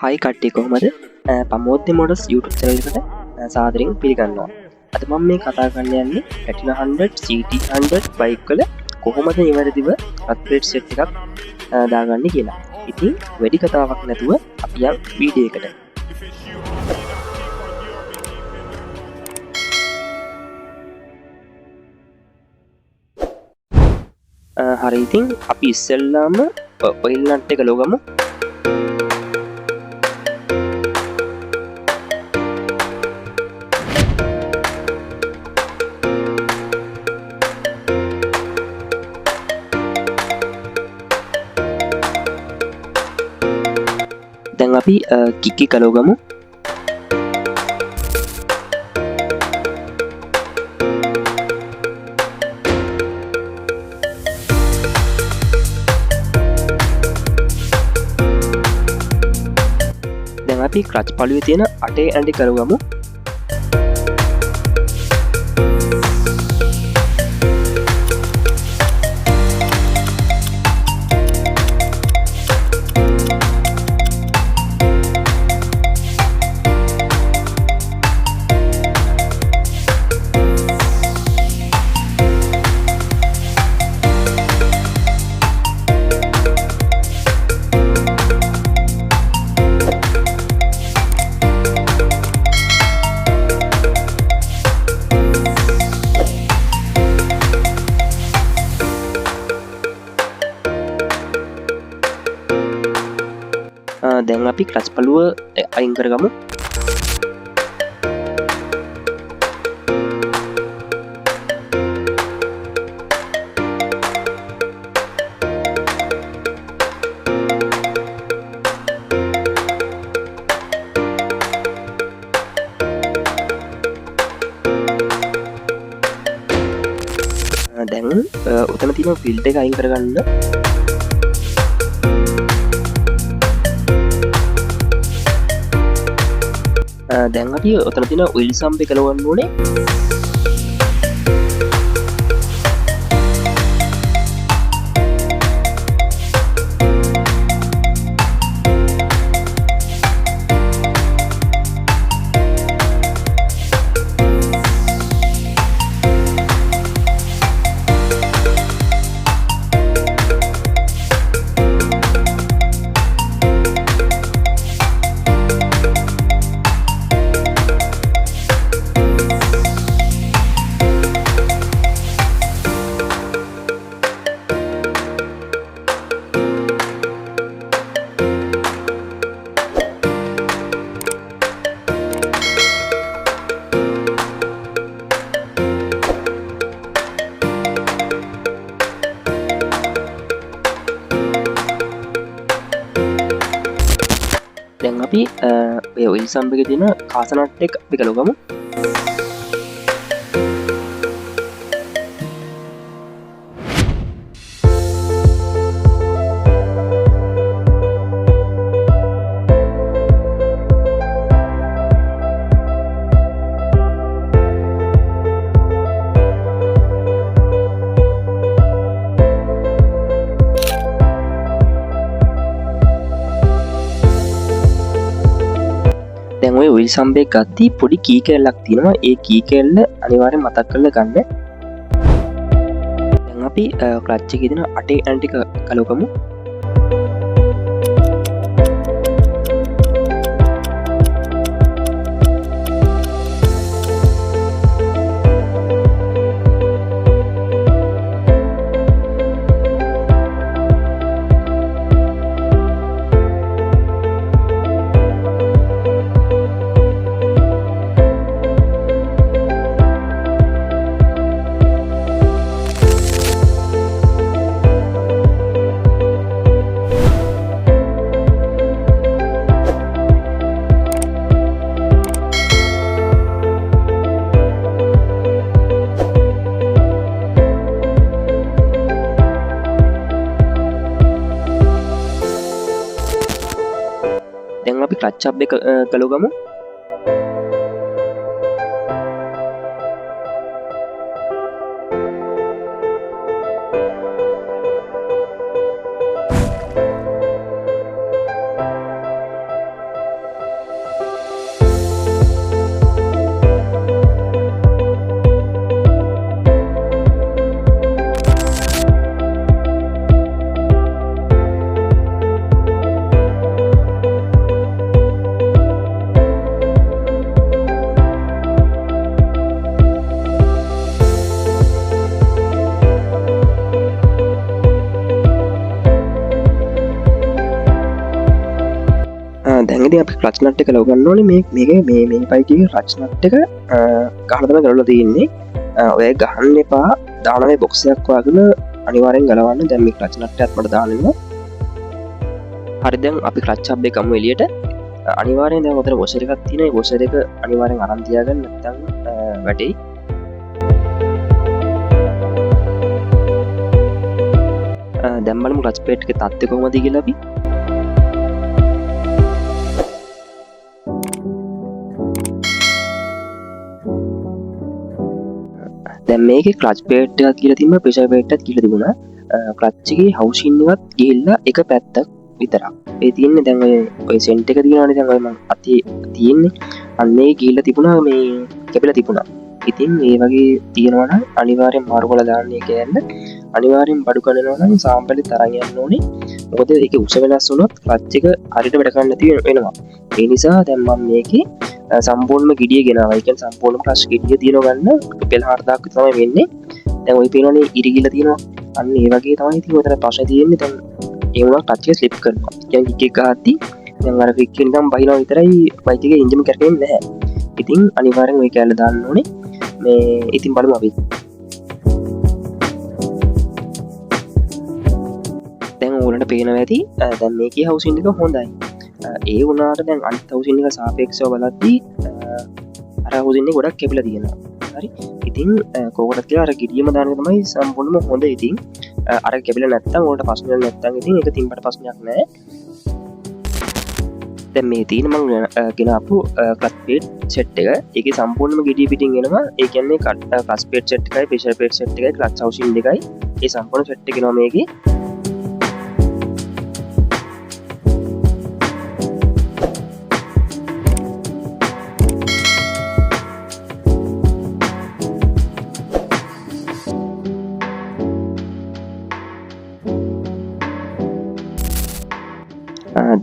හයි කට්ටිය කොහමද පමෝද්‍ය මොඩස් YouTube channel එකට සාදරයෙන් පිළිගන්නවා. අද මම මේ කතා කරන්න යන්නේ Platina 100 CT100 බයික් වල කොහොමද නිවැරදිව අප්ග්‍රේඩ් සෙට් එකක් දාගන්නේ කියලා. ඉතින් වැඩි කතාවක් නැතුව අපි යමු වීඩියෝ එකට. හරි ඉතින් අපි ඉස්සෙල්ලාම ඔයිල් නට් එක ලෝගමු. දැන් අපි කික්කි කලෝගමු. දැන් අපි ක්ලච් පළුවේ තියෙන අටේ ඇඳි කලෝගමු. දැන් අපි ක්ලච් පළුව අයින් කරගමු. දැන් උතන තියෙන ෆිල්ටර් එක අයින් කරගන්න. දැන් අපි ඔතන තියෙන ඔයිල් සම්ප් එක ලවන්න ඕනේ. දැන් අපි ඔය ඔයිල් සම්ප් එකේ තියෙන කාසනට් එක අපි ගලවගමු. දැන් ඔය ඔයිල් සම්ප් එක ගත්තී පොඩි කී කැල්ලක් තියෙනවා. ඒ කී කැල්ල අනිවාර්යෙන් මතක් කරලා ගන්න. දැන් අපි ක්ලච් එකේ තියෙන අටේ ඇන්ටි කලවගමු. දැන් අපි ක්ලච් අප් එක ගලවගමු. දැන්ගති අපි ක්ලච් නට් එක ලව ගන්න ඕනේ මේ බයික රච් නට් එක ගහනතම කරලා තියෙන්නේ ඔය ගහන්න එපා දානවේ බොක්සයක් වගෙන අනිවාරෙන් ගලවන්න දැම්මි ක්ලච් නට් ඇත්මට දානවා හරිදැන් අපි ක්ලච්චබ්බේ කමු එලියට අනිවාරෙන් දැ මොතර ගොසරකත් තින ගොසර එක අනිවාරෙන් අරන්තියාගන්න නැතම් වැටයි දැම්මලම ක්ලච් පේට්ක තත්ත කොමති කියලබි දැ මේක ක්ලච් පේට් කියල තිම පෙෂ පේට්ටත් කියල තිබුණ ක්ලච්චගේ හවසින්නවත් ගිල්ල එක පැත්තක් විතරක් ඒ තියන්න දැන් ඔය සෙන්ට එක තියනනි දැන්ම අති තියෙන්නේ අන්නේ ගිල්ල තිබුණා මේ කැපිල තිබුණා ඉතින් ඒ වගේ තියෙනවන අනිවාරෙන් මාර්ගොල දාන්නේ කියන්න අනිවාරෙන් බඩු කලනවන සාම්පලි තරගයන්න ඕනේ මොකද එක උස වෙනස් වුනොත් ක්ලච්චක හරිට වැඩකන්න තිය වෙනවා ඒ නිසා දැම්මම් මේක සම්පූර්ම ගිඩිය ගෙනවයිකන් සම්පූර්ණ ප්‍රශ් ගෙඩිය තියෙනගන්න පෙල් හර්දාක් තම වෙන්නේ දැන් ඔය පේනනේ ඉරිගිල තියෙනවා අන්න ඒ වගේ තමයි ති ොතර පශ තියෙන්නේ තැන් ඒවුණ ටච්ච ස්ලිප් කරනවා එක ගාති දැන්වර ක්කෙන්ටම් බහිලා විතරයි බයිතික ඉංජම කරකෙන් නැහැ ඉතින් අනිවාරෙන් ඔය කෑල්ල දාන්න ඕනේ මේ ඉතින් බලමු අපි දැන් ඕලට පේන ඇති දැන් මේක හවසින්ක හොඳයි ඒ වුණට දැන් අන් තවසිනික සාපේක්ෂව බලද්දී අර හුසින්නේ ගොඩක් කැපිල තියෙනවා හරි ඉතින් කෝකටත් අර ගිඩියම දානතමයි සම්පොන්නම හොඳ ඉතින් අර කැබිල නැත්තම් ඕට පස්සන නැත්තන් ඉතින් එක තින්ට පස්සනයක් නෑ දැ මේ තියන මං ගෙනපු කත්පේට් සෙට් එක එක සම්පූර්ණම ගෙඩිය පිටින් එෙනවා ඒකන්නේ කට පස්පේට් සෙට්කයි පේෂ පේට් සෙට් එකයි ලක් සවසින් එකයි ඒ සම්පූර්ණ සෙට් ගෙනමේගේ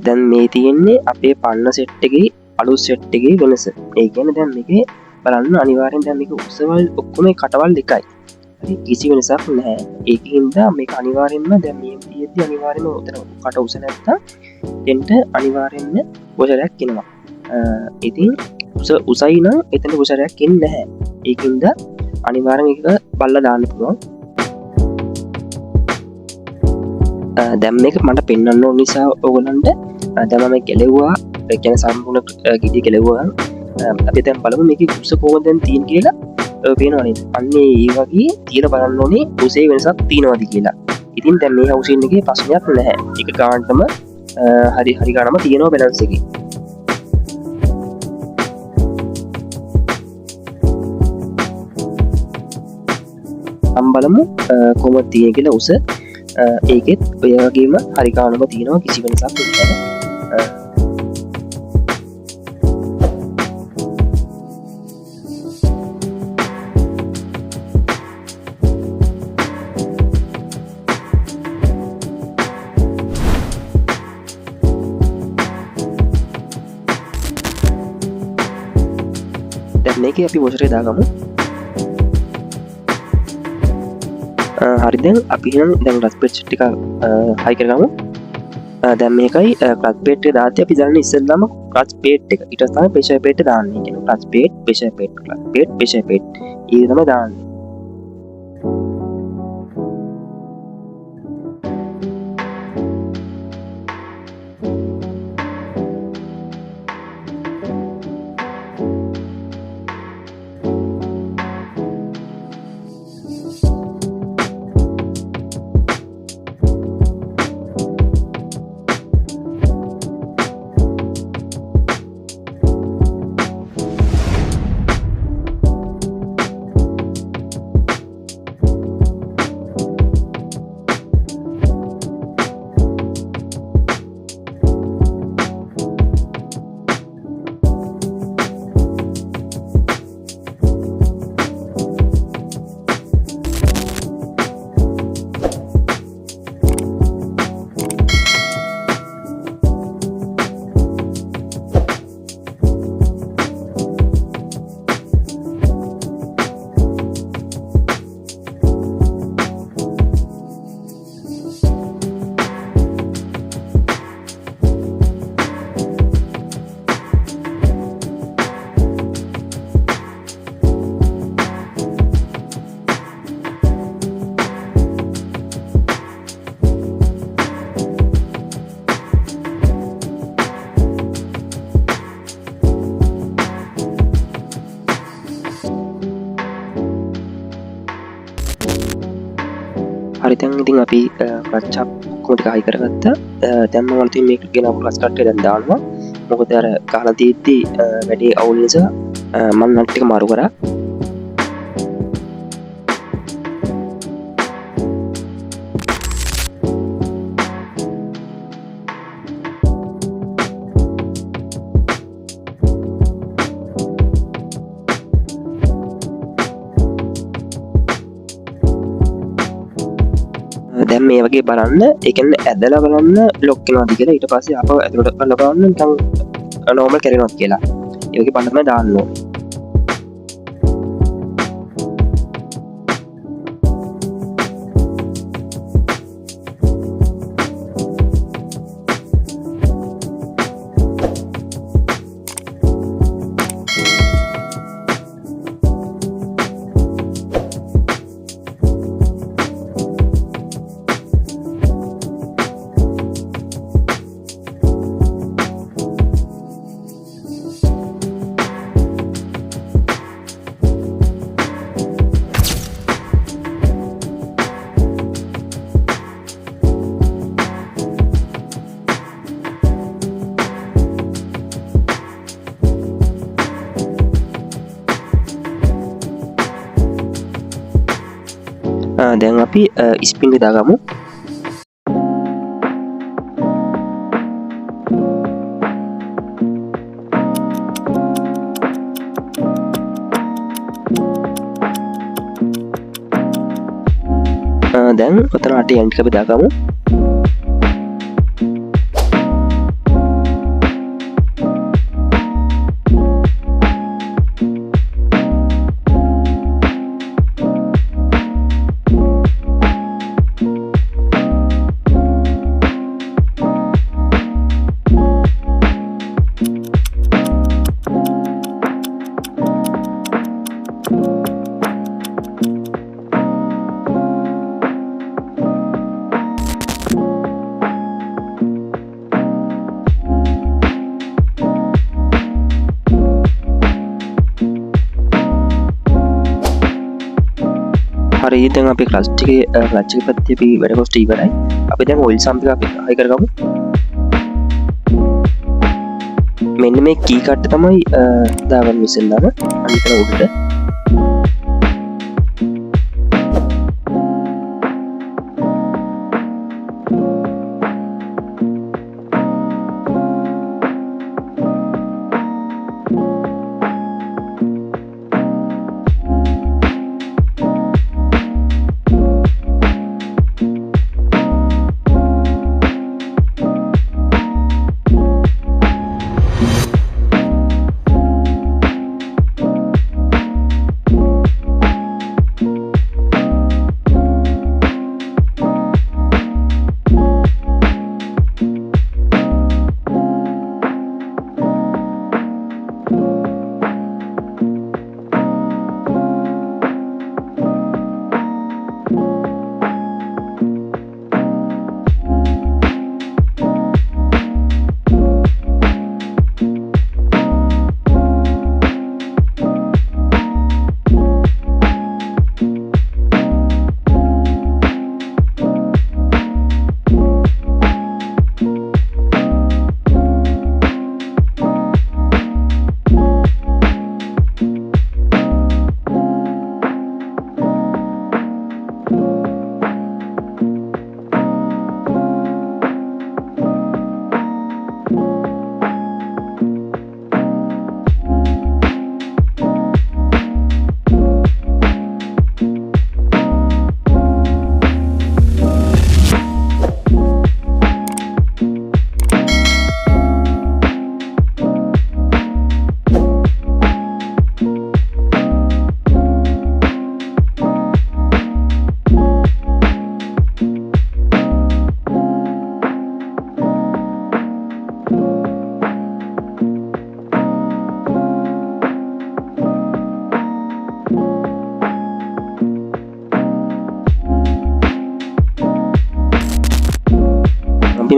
දැන් මේ තියෙන්නේ අපේ පන්න සෙට්ටගේ අලු සෙට්ටගේ වෙනස ඒ ගැන දැන් එක බලන්න අනිවාරෙන් දැන් එක උත්සවල් ඔක්කොම කටවල් දෙකයි කිසි වෙනසක් නැහැ ඒක හින්දා මේ අනිවාරෙන්ම දැන් මේ තියෙද්දි අනිවාරෙන්ම උතන කට උස නැත්තා එන්ට අනිවාරෙන්ම ගොසරයක් කෙනවා ඉතින් උසයි නම් එතන ගොසරයක් එන්න නැහැ ඒකින්ද අනිවාරෙන් එක බල්ල දාන්න පුළුවන් දැම් එක මට පෙන්න්න ඕ නිසා ඕගලන්ට දැමම කෙලෙව්වා ගැන සම්පුුණ ගිඩි කෙලෙව්වා අපි තැන් බලමු මේක කුස කෝදැන් තිීන් කියලා පේනවානේ අන්නේ ඒ වගේ තියල බලන්න ඕනේ උසේ වෙනසක් තියෙනවාදි කියලා ඉතින් දැම් මේ හවසින්නගේ පස්සනයක් නැහැ එක ගාන්ටම හරි හරිගනම තියෙනවා බැලන්සකි අම්බලමු කොම තියෙන කියලා උස ඒකෙත් ඔයගේම හරිකානම තියෙනවා කිසි වෙනසක් දැන් මේක අපි වොසරේ දාගමු හරිදැන් අපි දැන් රස් පෙට් ටික හයි කරගමු දැම් මේකයි ක්ලස් පේට් දාත අපි දන්න ඉස්සල්ලම ක්ලස් පේට් එක ඉටස්ථාන පේෂ පේට දාන්න class paid පේෂ paid paid පේෂ paid ඒ තම දාන්න ඉතින් අපි ක්ලච් කොමට හයි කරගත්තා. දැන් මම අලුතින් මේක ගෙනාපු ක්ලච් කට්ටේ දැන් දානවා. මොකද අර ගහලා තියෙද්දි වැඩි අවුල් නිසා මම නට් එක මාරු කරා. දැන් මේ වගේ බලන්න එකන්න ඇදලා බලන්න ලොක්කෙනවාද කියලා ඊට පස්සේ අප ඇතුළට කරලා බලන්න නිකන් නෝමල් කරනවත් කියලා ඒ වගේ බලන්න තමයි දාන්න ඕනේ. දැන් අපි ස්පින් දාගමු. දැන් ඔතන අට යන්ටි අපි දාගමු. හරි දැන් අපි ක්ලච් එකේ පැත්තේ අපි වැඩ කොස්ට ඉවරයි. අපි දැන් ඔයිල් සම්ප් එක අපි හයි කරගමු. මෙන්න මේ කී කට්ට තමයි දාගන්න ඉස්සෙල්ලාම අනිතන උඩට.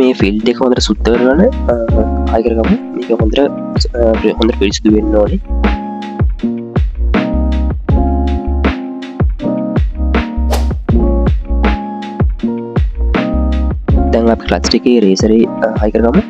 මේ ෆිල්ඩ් එක හොඳට සුද්ධ කරගන්න ආයි කරගමු. මේක හොඳට පිරිසිදු වෙන්න ඕනේ. අපි ක්ලච් එකේ රේසරේ හයි කරගමු.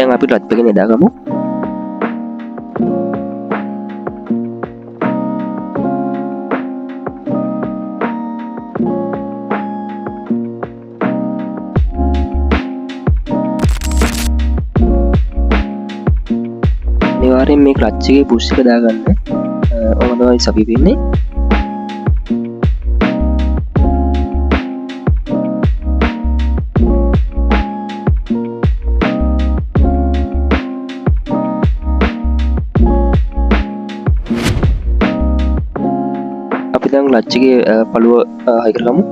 දැන් අපි ක්ලච් එක නෙදාගමු. අනිවාර්යෙන් මේ ක්ලච් එකේ පුෂ් එක දාගන්න. ඔහොම තමයි සපි වෙන්නේ. දැන් ක්ලච් එකේ පළුව හයි කරගමු.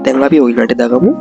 දැන් අපි ඔයිල් වලට දාගමු.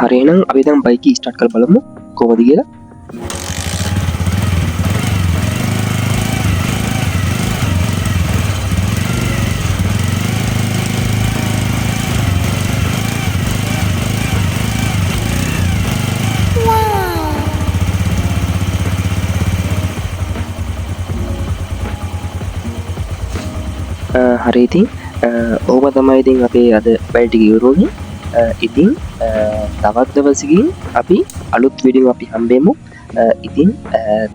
හරිනම් අපි දැන් බයික් එක ස්ටාර්ට් කරලා බලමු කොහොමද කියලා. හරි ඉතින් ඕම තමයි ඉතින් අපේ අද බයික් ටික ඉවරුනේ. ඉතින් තවත් දවසකින් අපි අලුත් වීඩියෝ අපි හම්බෙමු. ඉතින්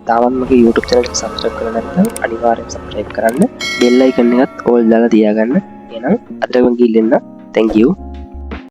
තාමත් මගේ YouTube channel එක subscribe කරලා නැත්නම් අනිවාර්යෙන් subscribe කරන්න. bell icon එකත් all දාලා තියාගන්න. එහෙනම් අදට ගිහින් thank you.